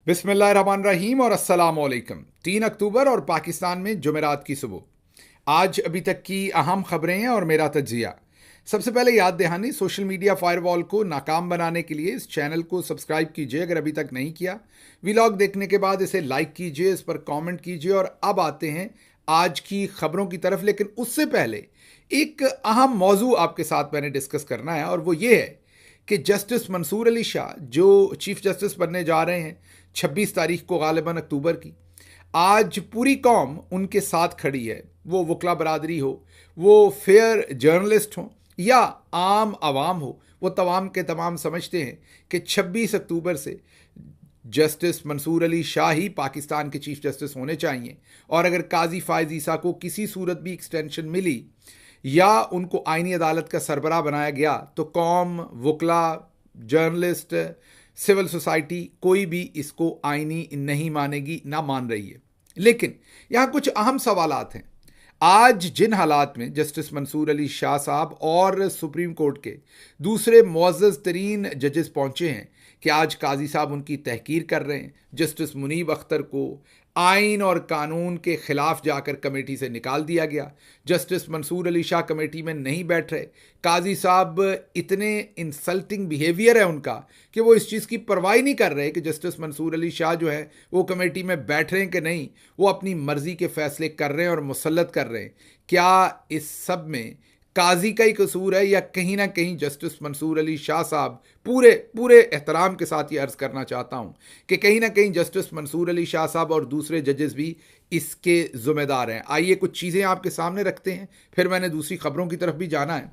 बिस्मिल्लाहिर्रहमानिर्रहीम और अस्सलाम वालेकुम। 3 अक्टूबर और पाकिस्तान में जुमेरात की सुबह। आज अभी तक की अहम खबरें हैं और मेरा तज्जिया। सबसे पहले याद दहानी, सोशल मीडिया फायरवॉल को नाकाम बनाने के लिए इस चैनल को सब्सक्राइब कीजिए अगर अभी तक नहीं किया। व्लॉग देखने के बाद इसे लाइक कीजिए, इस पर कमेंट कीजिए। और अब आते हैं आज की खबरों की तरफ, लेकिन उससे पहले एक अहम मौजू आपके साथ मैंने डिस्कस करना है और वो ये है कि जस्टिस मंसूर अली शाह जो चीफ जस्टिस बनने जा रहे हैं 26 तारीख को गालिबन अक्टूबर की, आज पूरी कौम उनके साथ खड़ी है। वो वकला बरादरी हो, वो फेयर जर्नलिस्ट हो या आम आवाम हो, वो तमाम के तमाम समझते हैं कि 26 अक्टूबर से जस्टिस मंसूर अली शाह ही पाकिस्तान के चीफ जस्टिस होने चाहिए। और अगर काजी फायज ईसा को किसी सूरत भी एक्सटेंशन मिली या उनको आईनी अदालत का सरबराह बनाया गया तो कौम, वकला, जर्नलिस्ट, सिविल सोसाइटी कोई भी इसको आईनी नहीं मानेगी, ना मान रही है। लेकिन यहाँ कुछ अहम सवालात हैं। आज जिन हालात में जस्टिस मंसूर अली शाह साहब और सुप्रीम कोर्ट के दूसरे मुअज़्ज़ज़ तरीन जजेस पहुंचे हैं कि आज काजी साहब उनकी तहकीर कर रहे हैं। जस्टिस मुनीब अख्तर को आइन और कानून के खिलाफ जाकर कमेटी से निकाल दिया गया। जस्टिस मंसूर अली शाह कमेटी में नहीं बैठ रहे। काजी साहब, इतने इंसल्टिंग बिहेवियर है उनका कि वो इस चीज़ की परवाह नहीं कर रहे कि जस्टिस मंसूर अली शाह जो है वो कमेटी में बैठ रहे हैं कि नहीं। वो अपनी मर्जी के फैसले कर रहे हैं और मुसल्लत कर रहे हैं। क्या इस सब में काजी का ही कसूर है या कहीं ना कहीं जस्टिस मंसूर अली शाह साहब, पूरे पूरे एहतराम के साथ ये अर्ज़ करना चाहता हूँ कि कहीं ना कहीं जस्टिस मंसूर अली शाह साहब और दूसरे जजेस भी इसके ज़िम्मेदार हैं। आइए कुछ चीज़ें आपके सामने रखते हैं, फिर मैंने दूसरी खबरों की तरफ भी जाना है।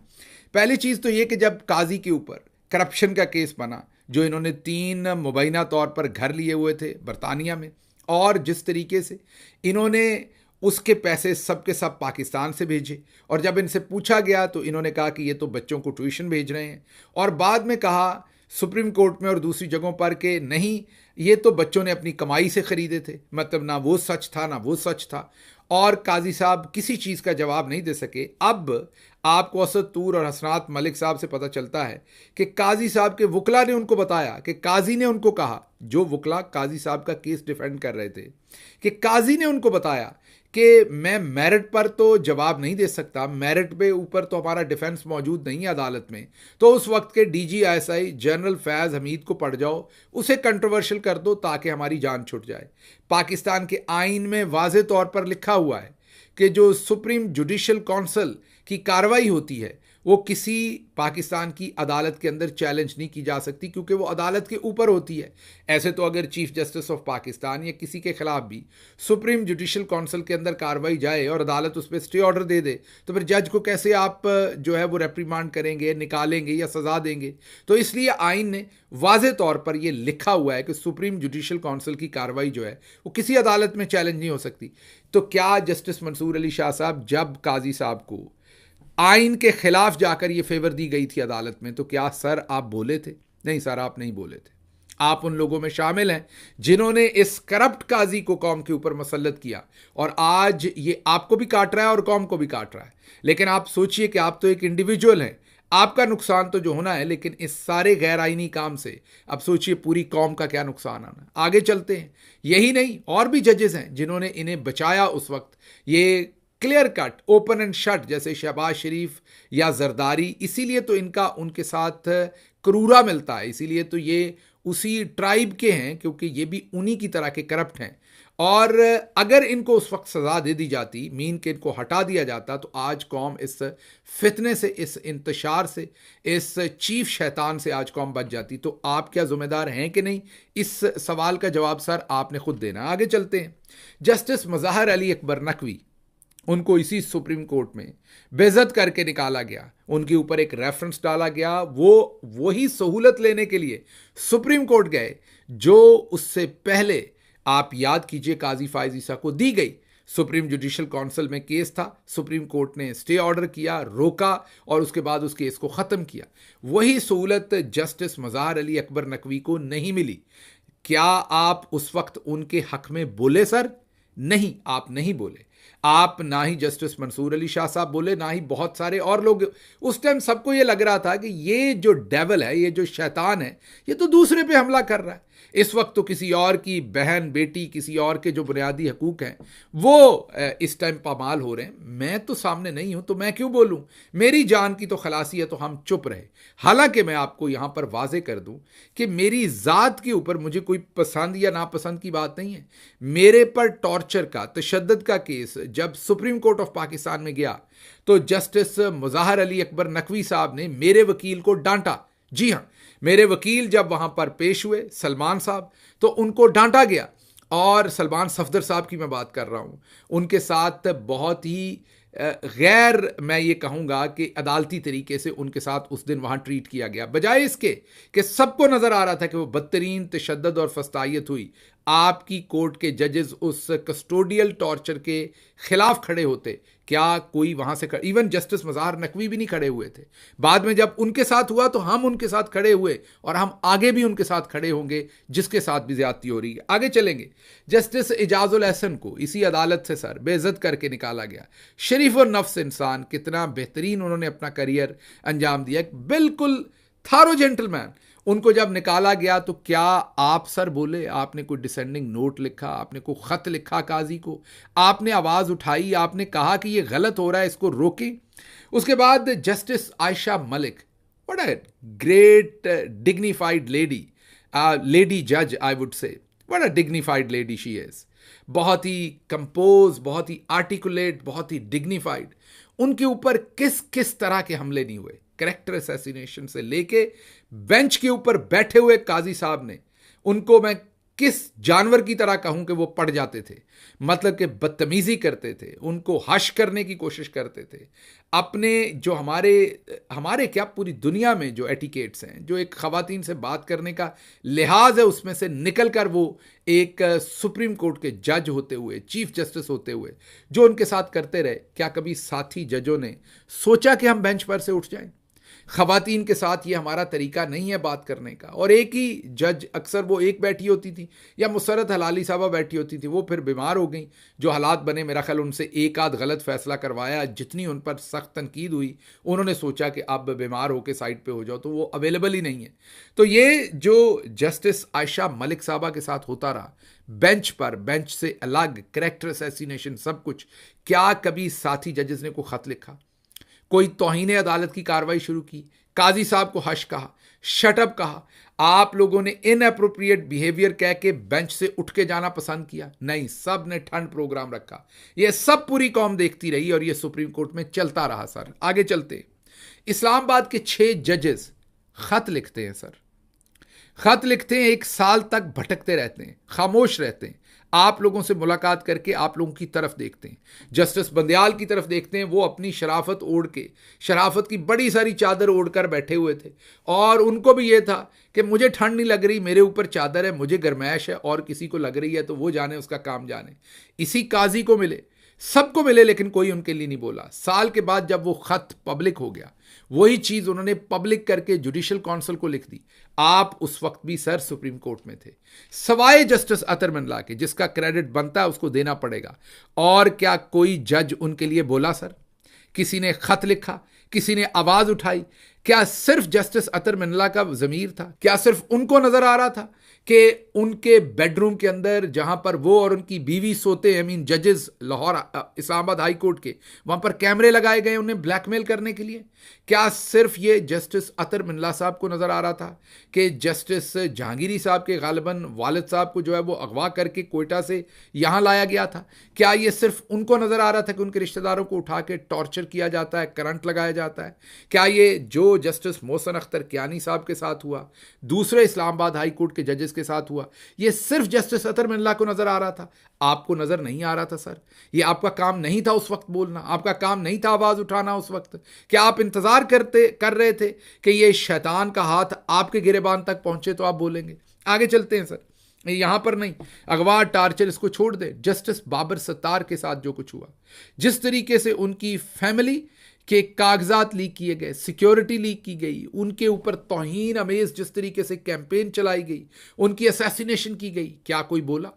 पहली चीज़ तो ये कि जब काजी के ऊपर करप्शन का केस बना, जो इन्होंने 3 मुबैना तौर पर घर लिए हुए थे बरतानिया में, और जिस तरीके से इन्होंने उसके पैसे सब के सब पाकिस्तान से भेजे, और जब इनसे पूछा गया तो इन्होंने कहा कि ये तो बच्चों को ट्यूशन भेज रहे हैं, और बाद में कहा सुप्रीम कोर्ट में और दूसरी जगहों पर कि नहीं, ये तो बच्चों ने अपनी कमाई से ख़रीदे थे। मतलब ना वो सच था ना वो सच था। और काजी साहब किसी चीज़ का जवाब नहीं दे सके। अब आपको असद तूर और हसनात मलिक साहब से पता चलता है कि काजी साहब के वकला ने उनको बताया कि काजी ने उनको कहा, जो वकला काजी साहब का केस डिफेंड कर रहे थे, कि काजी ने उनको बताया कि मैं मेरिट पर तो जवाब नहीं दे सकता, मेरिट पे ऊपर तो हमारा डिफेंस मौजूद नहीं है अदालत में, तो उस वक्त के DGISI जनरल फैज़ हमीद को पढ़ जाओ, उसे कंट्रोवर्शियल कर दो ताकि हमारी जान छुट जाए। पाकिस्तान के आइन में वाज़े तौर पर लिखा हुआ है कि जो सुप्रीम जुडिशल काउंसिल की कार्रवाई होती है वो किसी पाकिस्तान की अदालत के अंदर चैलेंज नहीं की जा सकती, क्योंकि वो अदालत के ऊपर होती है। ऐसे तो अगर चीफ जस्टिस ऑफ पाकिस्तान या किसी के खिलाफ भी सुप्रीम जुडिशल काउंसिल के अंदर कार्रवाई जाए और अदालत उस पर स्टे ऑर्डर दे दे, तो फिर जज को कैसे आप जो है वो रेप्रीमांड करेंगे, निकालेंगे या सज़ा देंगे। तो इसलिए आइन ने वाज़े तौर पर यह लिखा हुआ है कि सुप्रीम जुडिशल काउंसिल की कार्रवाई जो है वो किसी अदालत में चैलेंज नहीं हो सकती। तो क्या जस्टिस मंसूर अली शाह साहब, जब काजी साहब को आइन के खिलाफ जाकर ये फेवर दी गई थी अदालत में, तो क्या सर आप बोले थे? नहीं सर, आप नहीं बोले थे। आप उन लोगों में शामिल हैं जिन्होंने इस करप्ट काजी को कौम के ऊपर मसल्लत किया, और आज ये आपको भी काट रहा है और कौम को भी काट रहा है। लेकिन आप सोचिए कि आप तो एक इंडिविजुअल हैं, आपका नुकसान तो जो होना है, लेकिन इस सारे गैर आइनी काम से अब सोचिए पूरी कौम का क्या नुकसान आना। आगे चलते हैं। यही नहीं, और भी जजेस हैं जिन्होंने इन्हें बचाया उस वक्त। ये clear cut, open and shut, जैसे शहबाज शरीफ या जरदारी, इसीलिए तो इनका उनके साथ क्रूरा मिलता है, इसीलिए तो ये उसी ट्राइब के हैं, क्योंकि ये भी उन्हीं की तरह के करप्ट हैं। और अगर इनको उस वक्त सज़ा दे दी जाती, मीन के इनको हटा दिया जाता, तो आज कौम इस फितने से, इस इंतशार से, इस चीफ शैतान से आज कौम बच जाती। तो आप क्या ज़िम्मेदार हैं कि नहीं? इस सवाल का जवाब सर आपने खुद देना। आगे चलते हैं। जस्टिस मज़ाहर अली अकबर नकवी, उनको इसी सुप्रीम कोर्ट में बेइज्जत करके निकाला गया। उनके ऊपर एक रेफरेंस डाला गया। वो वही सहूलत लेने के लिए सुप्रीम कोर्ट गए जो उससे पहले, आप याद कीजिए, काजी फायज ईसा को दी गई। सुप्रीम जुडिशल काउंसिल में केस था, सुप्रीम कोर्ट ने स्टे ऑर्डर किया, रोका, और उसके बाद उस केस को ख़त्म किया। वही सहूलत जस्टिस मज़ाहर अली अकबर नकवी को नहीं मिली। क्या आप उस वक्त उनके हक में बोले सर? नहीं, आप नहीं बोले। आप ना ही जस्टिस मंसूर अली शाह साहब बोले, ना ही बहुत सारे और लोग। उस टाइम सबको ये लग रहा था कि ये जो डेविल है, ये जो शैतान है, ये तो दूसरे पे हमला कर रहा है। इस वक्त तो किसी और की बहन बेटी, किसी और के जो बुनियादी हकूक हैं वो इस टाइम पामाल हो रहे हैं। मैं तो सामने नहीं हूं तो मैं क्यों बोलूं? मेरी जान की तो खलासी है तो हम चुप रहे। हालांकि मैं आपको यहां पर वाजे कर दूं कि मेरी जात के ऊपर मुझे कोई पसंद या नापसंद की बात नहीं है। मेरे पर टॉर्चर का, तशद्दुद का केस जब सुप्रीम कोर्ट ऑफ पाकिस्तान में गया तो जस्टिस मुज़ाहिर अली अकबर नकवी साहब ने मेरे वकील को डांटा। जी हां, मेरे वकील जब वहां पर पेश हुए सलमान साहब, तो उनको डांटा गया। और सलमान सफदर साहब की मैं बात कर रहा हूं, उनके साथ बहुत ही गैर, मैं ये कहूंगा कि अदालती तरीके से उनके साथ उस दिन वहां ट्रीट किया गया, बजाय इसके कि सबको नजर आ रहा था कि वो बदतरीन तशद्दुद और फस्तायत हुई। आपकी कोर्ट के जजेस उस कस्टोडियल टॉर्चर के खिलाफ खड़े होते, क्या कोई वहां से इवन जस्टिस मज़ाहर नकवी भी नहीं खड़े हुए थे। बाद में जब उनके साथ हुआ तो हम उनके साथ खड़े हुए और हम आगे भी उनके साथ खड़े होंगे जिसके साथ भी ज्यादती हो रही है। आगे चलेंगे। जस्टिस इजाजुल एहसन को इसी अदालत से सर बेइज्जत करके निकाला गया। शरीफ और नफ्स इंसान, कितना बेहतरीन उन्होंने अपना करियर अंजाम दिया, बिल्कुल थारो जेंटलमैन। उनको जब निकाला गया तो क्या आप सर बोले? आपने कोई डिसेंडिंग नोट लिखा? आपने कोई खत लिखा काजी को? आपने आवाज उठाई? आपने कहा कि ये गलत हो रहा है, इसको रोकें? उसके बाद justice Ayesha Malik, what a great dignified lady, lady जज I would say, what a dignified lady she is. बहुत ही कंपोज, बहुत ही आर्टिकुलेट, बहुत ही डिग्निफाइड। उनके ऊपर किस किस तरह के हमले नहीं हुए, कैरेक्टर असैसिनेशन से लेके बेंच के ऊपर बैठे हुए काजी साहब ने, उनको मैं किस जानवर की तरह कहूं कि वो पड़ जाते थे, मतलब कि बदतमीजी करते थे, उनको हश करने की कोशिश करते थे। अपने जो हमारे क्या पूरी दुनिया में जो एटिकेट्स हैं, जो एक खवातीन से बात करने का लिहाज है, उसमें से निकल कर वो एक सुप्रीम कोर्ट के जज होते हुए, चीफ जस्टिस होते हुए जो उनके साथ करते रहे, क्या कभी साथी जजों ने सोचा कि हम बेंच पर से उठ जाएं? खवातीन के साथ ये हमारा तरीका नहीं है बात करने का। और एक ही जज, अक्सर वो एक बैठी होती थी या मुसरत हलाली साहबा बैठी होती थी, वो फिर बीमार हो गई। जो हालात बने, मेरा ख्याल उनसे एक आध गलत फैसला करवाया, जितनी उन पर सख्त तनकीद हुई, उन्होंने सोचा कि अब बीमार होकर साइड पे हो जाओ, तो वो अवेलेबल ही नहीं है। तो ये जो जस्टिस आयशा मलिक साहबा के साथ होता रहा बेंच पर, बेंच से अलग, कैरेक्टर असैसिनेशन, सब कुछ, क्या कभी साथी जजेस ने कोई खत लिखा, कोई तौहीन अदालत की कार्रवाई शुरू की, काजी साहब को हश कहा, शटअप कहा? आप लोगों ने इनअप्रोप्रिएट बिहेवियर कह के बेंच से उठ के जाना पसंद किया? नहीं, सब ने ठंड प्रोग्राम रखा। यह सब पूरी कौम देखती रही और यह सुप्रीम कोर्ट में चलता रहा सर। आगे चलते, इस्लामाबाद के 6 जजेस खत लिखते हैं सर, खत लिखते हैं, 1 साल तक भटकते रहते हैं, खामोश रहते हैं, आप लोगों से मुलाकात करके आप लोगों की तरफ देखते हैं, जस्टिस बंदयाल की तरफ देखते हैं। वो अपनी शराफत ओढ़ के, शराफत की बड़ी सारी चादर ओढ़ कर बैठे हुए थे और उनको भी ये था कि मुझे ठंड नहीं लग रही, मेरे ऊपर चादर है, मुझे गर्मैश है, और किसी को लग रही है तो वो जाने, उसका काम जाने। इसी काजी को मिले, सबको मिले, लेकिन कोई उनके लिए नहीं बोला। साल के बाद जब वो खत पब्लिक हो गया, वही चीज उन्होंने पब्लिक करके जुडिशल काउंसिल को लिख दी। आप उस वक्त भी सर सुप्रीम कोर्ट में थे, सवाए जस्टिस अतर मिनला के, जिसका क्रेडिट बनता है उसको देना पड़ेगा। और क्या कोई जज उनके लिए बोला सर? किसी ने खत लिखा? किसी ने आवाज उठाई? क्या सिर्फ जस्टिस अतर मिनला का ज़मीर था? क्या सिर्फ उनको नजर आ रहा था कि उनके बेडरूम के अंदर, जहां पर वो और उनकी बीवी सोते हैं, जजेस लाहौर इस्लामाबाद हाई कोर्ट के, वहां पर कैमरे लगाए गए उन्हें ब्लैकमेल करने के लिए? क्या सिर्फ ये जस्टिस अतर मिनला साहब को नजर आ रहा था कि जस्टिस जहांगीरी साहब के गालिबन वालिद साहब को जो है वो अगवा करके कोयटा से यहां लाया गया था? क्या ये सिर्फ उनको नजर आ रहा था कि उनके रिश्तेदारों को उठा के टॉर्चर किया जाता है, करंट लगाया जाता है? क्या ये जो जस्टिस मोहसन अख्तर कियानी साहब के साथ हुआ, दूसरे इस्लामाबाद हाई कोर्ट के जजेस के साथ हुआ, ये सिर्फ जस्टिस अतर मिनला को नजर आ रहा था? आपको नजर नहीं आ रहा था सर? ये आपका काम नहीं था उस वक्त बोलना, आपका काम नहीं था आवाज उठाना उस वक्त? क्या आप इंतजार कर रहे थे कि ये शैतान का हाथ आपके गिरेबान तक पहुंचे तो आप बोलेंगे? आगे चलते हैं सर, यहां पर नहीं, अगवा टार्चर इसको छोड़ दे। जस्टिस बाबर सत्तार के साथ जो कुछ हुआ, जिस तरीके से उनकी फैमिली के कागजात लीक किए गए, सिक्योरिटी लीक की गई, उनके ऊपर तौहीन अमेज जिस तरीके से कैंपेन चलाई गई, उनकी असैसिनेशन की गई, क्या कोई बोला?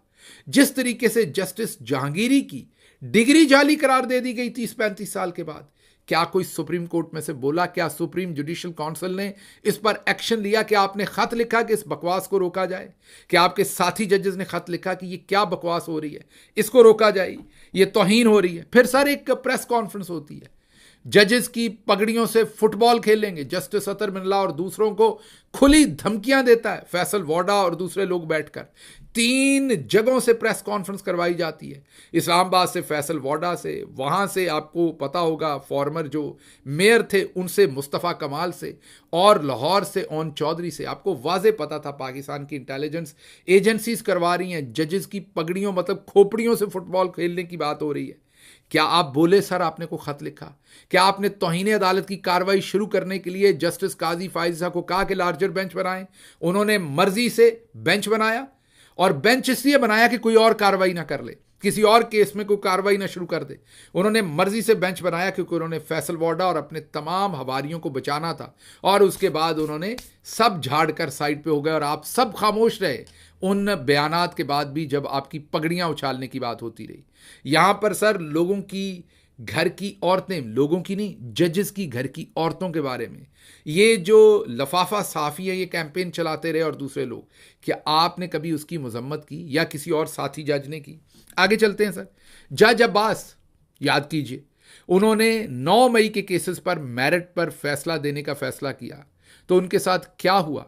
जिस तरीके से जस्टिस जहांगीरी की डिग्री जाली करार दे दी गई 30-35 साल के बाद। क्या कोई सुप्रीम कोर्ट में से बोला? क्या सुप्रीम जुडिशियल काउंसिल ने इस पर एक्शन लिया? क्या आपने खत लिखा कि इस बकवास को रोका जाए? क्या आपके साथी जजेस ने खत लिखा कि ये क्या बकवास हो रही है, इसको रोका जाए, ये तौहीन हो रही है? फिर सर एक प्रेस कॉन्फ्रेंस होती है, जजेस की पगड़ियों से फुटबॉल खेलेंगे, जस्टिस अतर मिल्ला और दूसरों को खुली धमकियां देता है फैसल वोडा और दूसरे लोग बैठकर। 3 जगहों से प्रेस कॉन्फ्रेंस करवाई जाती है, इस्लामाबाद से फैसल वोडा से, वहां से आपको पता होगा फॉर्मर जो मेयर थे उनसे, मुस्तफ़ा कमाल से, और लाहौर से ओन चौधरी से। आपको वाजे पता था पाकिस्तान की इंटेलिजेंस एजेंसीज करवा रही हैं, जजेस की पगड़ियों मतलब खोपड़ियों से फुटबॉल खेलने की बात हो रही है। क्या आप बोले सर आपने को खत लिखा? क्या आपने तौहीन अदालत की कार्रवाई शुरू करने के लिए जस्टिस काजी फायजा को कहा कि लार्जर बेंच बनाएं? उन्होंने मर्जी से बेंच बनाया, और बेंच इसलिए बनाया कि कोई और कार्रवाई ना कर ले, किसी और केस में कोई कार्रवाई ना शुरू कर दे। उन्होंने मर्जी से बेंच बनाया क्योंकि उन्होंने फैसल वोडा और अपने तमाम हवारियों को बचाना था, और उसके बाद उन्होंने सब झाड़ कर साइड पे हो गए और आप सब खामोश रहे उन बयानात के बाद भी जब आपकी पगड़ियां उछालने की बात होती रही। यहां पर सर लोगों की घर की औरतें, लोगों की नहीं, जजेस की घर की औरतों के बारे में ये जो लफाफा साफी है, ये कैंपेन चलाते रहे और दूसरे लोग, क्या आपने कभी उसकी मजम्मत की या किसी और साथी जज ने की? आगे चलते हैं सर। जज अब्बास, याद कीजिए, उन्होंने 9 मई के केसेस पर मेरिट पर फैसला देने का फैसला किया, तो उनके साथ क्या हुआ?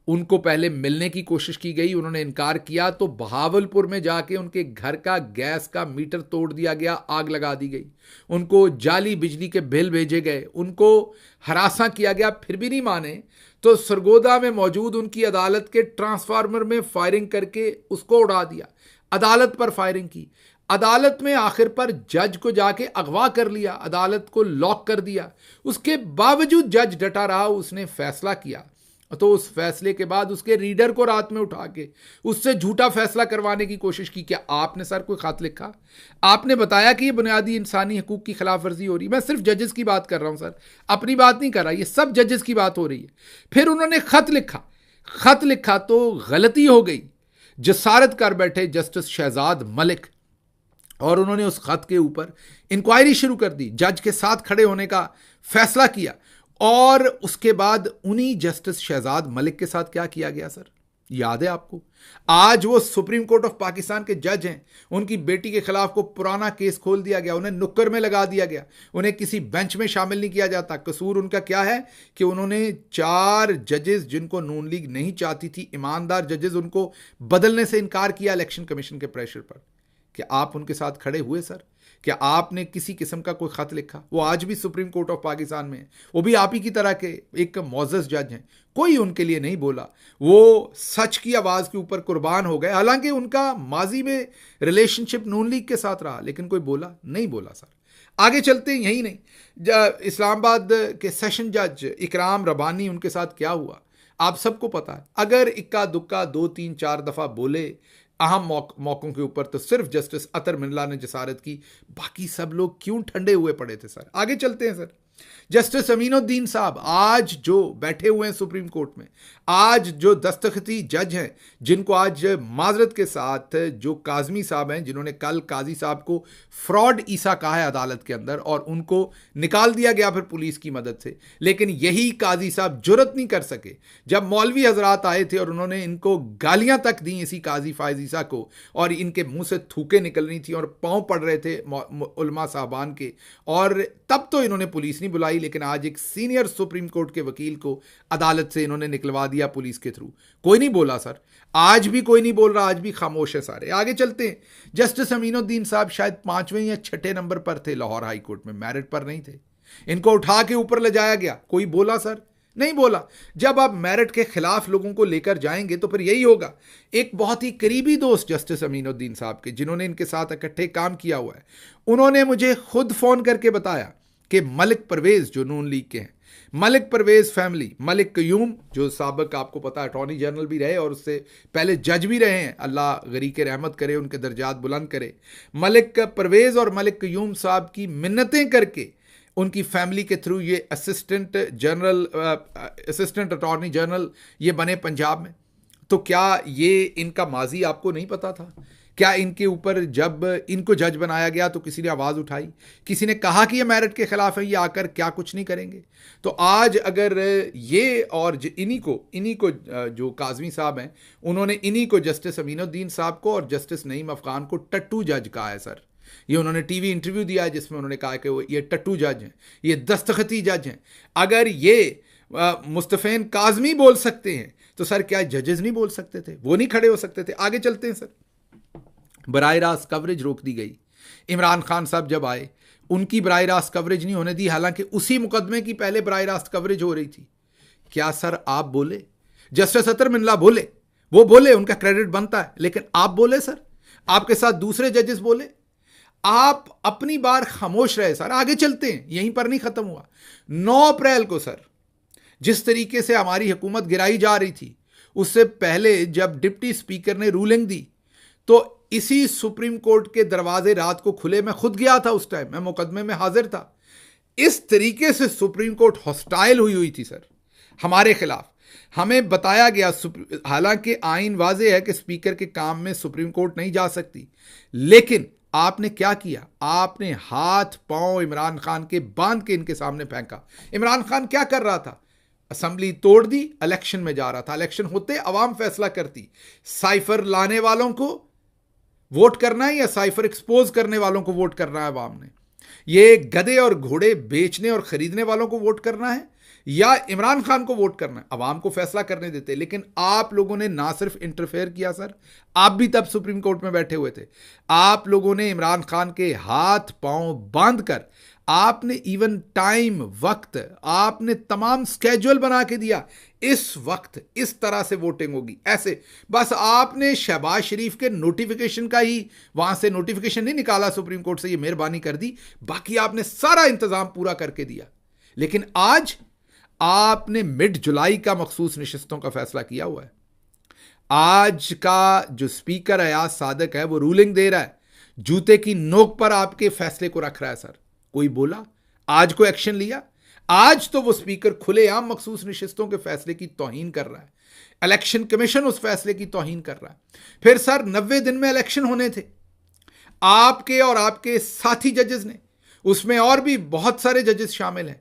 उनको पहले मिलने की कोशिश की गई, उन्होंने इनकार किया, तो बहावलपुर में जाके उनके घर का गैस का मीटर तोड़ दिया गया, आग लगा दी गई, उनको जाली बिजली के बिल भेजे गए, उनको हरासा किया गया, फिर भी नहीं माने तो सरगोदा में मौजूद उनकी अदालत के ट्रांसफार्मर में फायरिंग करके उसको उड़ा दिया, अदालत पर फायरिंग की, अदालत में आखिर पर जज को जाके अगवा कर लिया, अदालत को लॉक कर दिया। उसके बावजूद जज डटा रहा, उसने फैसला किया, तो उस फैसले के बाद उसके रीडर को रात में उठा के उससे झूठा फैसला करवाने की कोशिश की। क्या आपने सर कोई खत लिखा? आपने बताया कि ये बुनियादी इंसानी हकूक की खिलाफ वर्जी हो रही है। मैं सिर्फ जजेस की बात कर रहा हूं सर, अपनी बात नहीं कर रहा, ये सब जजेस की बात हो रही है। फिर उन्होंने खत लिखा, खत लिखा तो गलती हो गई, जसारत कर बैठे जस्टिस शहजाद मलिक, और उन्होंने उस खत के ऊपर इंक्वायरी शुरू कर दी, जज के साथ खड़े होने का फैसला किया, और उसके बाद उन्हीं जस्टिस शहजाद मलिक के साथ क्या किया गया सर, याद है आपको? आज वो सुप्रीम कोर्ट ऑफ पाकिस्तान के जज हैं, उनकी बेटी के खिलाफ को पुराना केस खोल दिया गया, उन्हें नुक्कर में लगा दिया गया, उन्हें किसी बेंच में शामिल नहीं किया जाता। कसूर उनका क्या है कि उन्होंने 4 जजेस जिनको नून लीग नहीं चाहती थी, ईमानदार जजेस, उनको बदलने से इनकार किया इलेक्शन कमीशन के प्रेशर पर। क्या आप उनके साथ खड़े हुए सर? क्या आपने किसी किस्म का कोई खत लिखा? वो आज भी सुप्रीम कोर्ट ऑफ पाकिस्तान में है, वो भी आप ही की तरह के एक मोअज़्ज़ज़ जज हैं, कोई उनके लिए नहीं बोला, वो सच की आवाज़ के ऊपर कुर्बान हो गए। हालांकि उनका माजी में रिलेशनशिप नून लीग के साथ रहा, लेकिन कोई बोला नहीं बोला सर। आगे चलते हैं, यही नहीं, इस्लामाबाद के सेशन जज इकराम रबानी, उनके साथ क्या हुआ आप सबको पता है। अगर इक्का दुक्का 2 3 4 दफ़ा बोले अहम मौकों के ऊपर, तो सिर्फ जस्टिस अतर मिल्ला ने जसारत की, बाकी सब लोग क्यों ठंडे हुए पड़े थे सर? आगे चलते हैं सर। जस्टिस अमीनुद्दीन साहब आज जो बैठे हुए हैं सुप्रीम कोर्ट में, आज जो दस्तखती जज हैं, जिनको आज माजरत के साथ जो काजमी साहब हैं, जिन्होंने कल काजी साहब को फ्रॉड ईसा कहा है अदालत के अंदर, और उनको निकाल दिया गया फिर पुलिस की मदद से, लेकिन यही काजी साहब जुर्रत नहीं कर सके जब मौलवी हजरात आए थे और उन्होंने इनको गालियां तक दी इसी काजी फायज ईसा को, और इनके मुंह से थूके निकल रही थी और पांव पड़ रहे थे उलमा साहबान के, और तब तो इन्होंने पुलिस नहीं बुलाई, लेकिन आज एक सीनियर सुप्रीम कोर्ट के वकील को अदालत से इन्होंने निकलवा दिया पुलिस के थ्रू। कोई नहीं बोला सर, आज भी कोई नहीं बोल रहा, आज भी खामोश है सारे। आगे चलते हैं। जस्टिस अमीनुद्दीन साहब शायद 5वें या 6ठे नंबर पर थे लाहौर हाई कोर्ट में, मेरिट पर नहीं थे। इनको उठा के ऊपर ले जाया गया, कोई बोला सर? नहीं बोला। जब आप मेरिट के खिलाफ लोगों को लेकर जाएंगे तो फिर यही होगा। एक बहुत ही करीबी दोस्त जस्टिस अमीनुद्दीन साहब के, जिन्होंने इनके साथ इकट्ठे काम किया हुआ है, उन्होंने मुझे खुद फोन करके बताया कि मलिक परवेज जो नून लीग के हैं, मलिक परवेज फैमिली, मलिक कयूम जो साबिक आपको पता है अटॉर्नी जनरल भी रहे और उससे पहले जज भी रहे हैं, अल्लाह गरीक रहमत करे, उनके दर्जात बुलंद करे, मलिक परवेज और मलिक कयूम साहब की मिन्नतें करके उनकी फैमिली के थ्रू ये असिस्टेंट अटॉर्नी जनरल ये बने पंजाब में। तो क्या ये इनका माजी आपको नहीं पता था? क्या इनके ऊपर जब इनको जज बनाया गया तो किसी ने आवाज़ उठाई, किसी ने कहा कि ये मेरिट के खिलाफ है, ये आकर क्या कुछ नहीं करेंगे? तो आज अगर ये और इन्हीं को जो काजमी साहब हैं, उन्होंने इन्हीं को, जस्टिस अमीनुद्दीन साहब को और जस्टिस नईम अफगान को टट्टू जज कहा है सर। ये उन्होंने टीवी इंटरव्यू दिया है जिसमें उन्होंने कहा कि ये टट्टू जज हैं, ये दस्तखती जज हैं। अगर ये मुस्तफ़ैन काज़मी बोल सकते हैं तो सर क्या जजेस नहीं बोल सकते थे? वो नहीं खड़े हो सकते थे? आगे चलते हैं सर। बराह रास्त कवरेज रोक दी गई। इमरान खान साहब जब आए, उनकी बराह रास्त कवरेज नहीं होने दी, हालांकि उसी मुकदमे की पहले बराह रास्त कवरेज हो रही थी। क्या सर आप बोले? जस्टिस अतर मिल्ला बोले, वो बोले, उनका क्रेडिट बनता है, लेकिन आप बोले सर? आपके साथ दूसरे जजेस बोले? आप अपनी बार खामोश रहे सर। आगे चलते हैं, यहीं पर नहीं खत्म हुआ। 9 अप्रैल को सर, जिस तरीके से हमारी हुकूमत गिराई जा रही थी, उससे पहले जब डिप्टी स्पीकर ने रूलिंग दी तो इसी सुप्रीम कोर्ट के दरवाजे रात को खुले। मैं खुद गया था उस टाइम, मैं मुकदमे में हाजिर था। इस तरीके से सुप्रीम कोर्ट हॉस्टाइल हुई थी सर हमारे खिलाफ। हमें बताया गया, हालांकि आइन वाज़े है कि स्पीकर के काम में सुप्रीम कोर्ट नहीं जा सकती, लेकिन आपने क्या किया? आपने हाथ पांव इमरान खान के बांध के इनके सामने फेंका। इमरान खान क्या कर रहा था? असेंबली तोड़ दी, इलेक्शन में जा रहा था। इलेक्शन होते अवाम फैसला करती, साइफर लाने वालों को वोट करना है या साइफर एक्सपोज करने वालों को वोट करना है अवाम ने। ये गधे और घोड़े बेचने और खरीदने वालों को वोट करना है या इमरान खान को वोट करना है? अवाम को फैसला करने देते। लेकिन आप लोगों ने ना सिर्फ इंटरफेयर किया सर, आप भी तब सुप्रीम कोर्ट में बैठे हुए थे, आप लोगों ने इमरान खान के हाथ पांव बांध कर, आपने इवन टाइम, वक्त, आपने तमाम स्केड्यूल बना के दिया, इस वक्त इस तरह से वोटिंग होगी, ऐसे। बस आपने शहबाज शरीफ के नोटिफिकेशन का ही, वहां से नोटिफिकेशन नहीं निकाला सुप्रीम कोर्ट से, ये मेहरबानी कर दी, बाकी आपने सारा इंतजाम पूरा करके दिया। लेकिन आज आपने मिड जुलाई का मखसूस नशिस्तों का फैसला किया हुआ है। आज का जो स्पीकर अयाज सादिक है, वो रूलिंग दे रहा है, जूते की नोक पर आपके फैसले को रख रहा है सर। कोई बोला? आज को एक्शन लिया? आज तो वो स्पीकर खुलेआम मखसूस नशिस्तों के फैसले की तौहीन कर रहा है। इलेक्शन कमीशन उस फैसले की तौहीन कर रहा है। फिर सर 90 दिन में इलेक्शन होने थे, आपके और आपके साथी जजेस ने, उसमें और भी बहुत सारे जजेस शामिल हैं,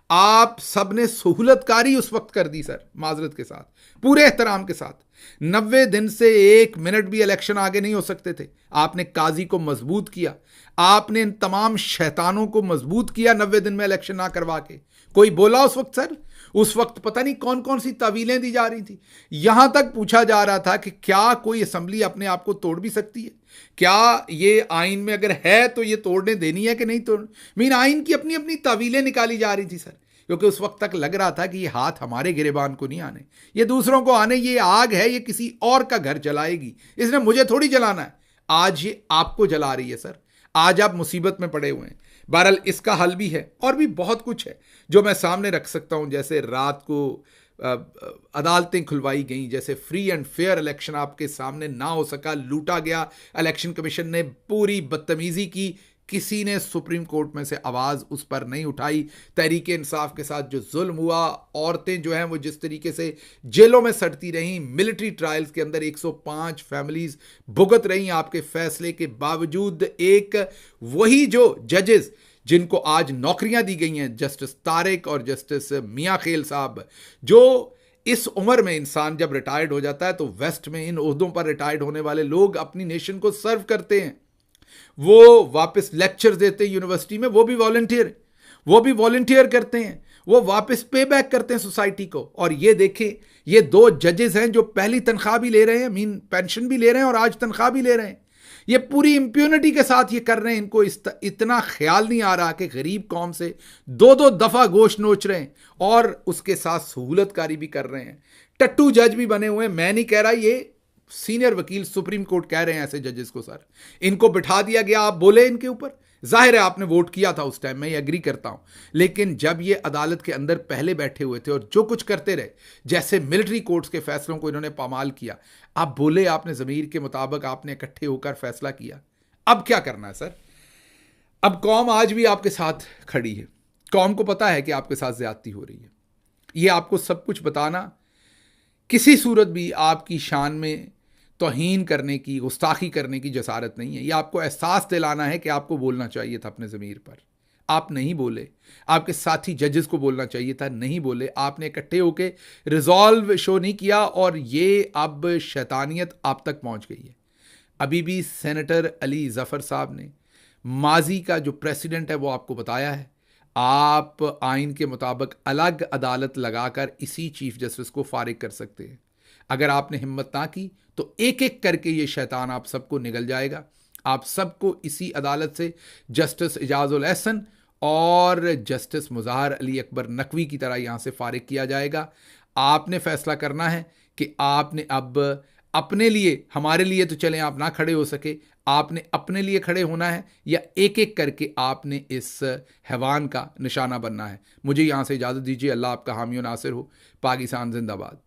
आप सब ने सहूलतकारी उस वक्त कर दी सर, माजरत के साथ, पूरे एहतराम के साथ। 90 दिन से 1 मिनट भी इलेक्शन आगे नहीं हो सकते थे। आपने काजी को मजबूत किया, आपने इन तमाम शैतानों को मजबूत किया 90 दिन में इलेक्शन ना करवा के। कोई बोला उस वक्त सर? उस वक्त पता नहीं कौन कौन सी तावीलें दी जा रही थी। यहां तक पूछा जा रहा था कि क्या कोई असेंबली अपने आप को तोड़ भी सकती है? क्या ये आइन में अगर है तो ये तोड़ने देनी है कि नहीं तोड़? मीन आइन की अपनी अपनी तावीलें निकाली जा रही थी सर, क्योंकि उस वक्त तक लग रहा था कि ये हाथ हमारे गिरेबान को नहीं आने, ये दूसरों को आने, ये आग है, ये किसी और का घर जलाएगी, इसने मुझे थोड़ी जलाना है। आज ये आपको जला रही है सर, आज आप मुसीबत में पड़े हुए हैं। बहरहाल इसका हल भी है और भी बहुत कुछ है जो मैं सामने रख सकता हूं। जैसे रात को अदालतें खुलवाई गई, जैसे फ्री एंड फेयर इलेक्शन आपके सामने ना हो सका, लूटा गया, इलेक्शन कमीशन ने पूरी बदतमीजी की, किसी ने सुप्रीम कोर्ट में से आवाज़ उस पर नहीं उठाई। तहरीक इंसाफ के साथ जो जुल्म हुआ, औरतें जो हैं वो जिस तरीके से जेलों में सड़ती रहीं, मिलिट्री ट्रायल्स के अंदर 105 फैमिलीज भुगत रहीं आपके फैसले के बावजूद। एक वही जो जजेस जिनको आज नौकरियां दी गई हैं, जस्टिस तारिक और जस्टिस मियां खेल साहब, जो इस उम्र में इंसान जब रिटायर्ड हो जाता है तो वेस्ट में इन ओहदों पर रिटायर्ड होने वाले लोग अपनी नेशन को सर्व करते हैं, वो वापस लेक्चर देते हैं यूनिवर्सिटी में, वो भी वॉलंटियर, वो भी वॉलंटियर करते हैं, वो वापस पे बैक करते हैं सोसाइटी को। और ये देखें, ये 2 जजेस हैं जो पहली तनख्वाह भी ले रहे हैं, मीन पेंशन भी ले रहे हैं और आज तनख्वाह भी ले रहे हैं। ये पूरी इंप्यूनिटी के साथ ये कर रहे हैं। इनको इतना ख्याल नहीं आ रहा कि गरीब कौम से 2-2 दफा गोश्त नोच रहे हैं और उसके साथ सहूलतकारी भी कर रहे हैं। टट्टू जज भी बने हुए हैं। मैं नहीं कह रहा, ये सीनियर वकील सुप्रीम कोर्ट कह रहे हैं ऐसे जजेस को सर, इनको बिठा दिया गया, आप बोले इनके ऊपर। जाहिर है आपने वोट किया था उस टाइम, मैं ये एग्री करता हूं, लेकिन जब ये अदालत के अंदर पहले बैठे हुए थे और जो कुछ करते रहे, जैसे मिलिट्री कोर्ट्स के फैसलों को इन्होंने पामाल किया, आप बोले आपने ज़मीर के मुताबिक आपने इकट्ठे होकर फैसला किया। अब क्या करना है सर? अब कौम आज भी आपके साथ खड़ी है, कौम को पता है कि आपके साथ ज्यादती हो रही है। ये आपको सब कुछ बताना किसी सूरत भी आपकी शान में तौहीन करने की, गुस्ताखी करने की जसारत नहीं है। ये आपको एहसास दिलाना है कि आपको बोलना चाहिए था अपने ज़मीर पर, आप नहीं बोले। आपके साथी जजेस को बोलना चाहिए था, नहीं बोले। आपने इकट्ठे होके रिजॉल्व शो नहीं किया और ये अब शैतानियत आप तक पहुंच गई है। अभी भी सेनेटर अली जफ़र साहब ने माजी का जो प्रेसिडेंट है वो आपको बताया है, आप आइन के मुताबिक अलग अदालत लगाकर इसी चीफ जस्टिस को फारिग कर सकते हैं। अगर आपने हिम्मत ना की तो एक एक करके ये शैतान आप सबको निगल जाएगा। आप सबको इसी अदालत से जस्टिस इजाजुल एहसन और जस्टिस मुज़ाहर अली अकबर नकवी की तरह यहाँ से फारिग किया जाएगा। आपने फैसला करना है कि आपने अब अपने लिए, हमारे लिए तो चलें आप ना खड़े हो सके, आपने अपने लिए खड़े होना है या एक एक करके आपने इस हैवान का निशाना बनना है। मुझे यहाँ से इजाज़त दीजिए। अल्लाह आपका हामी और नासिर हो। पाकिस्तान जिंदाबाद।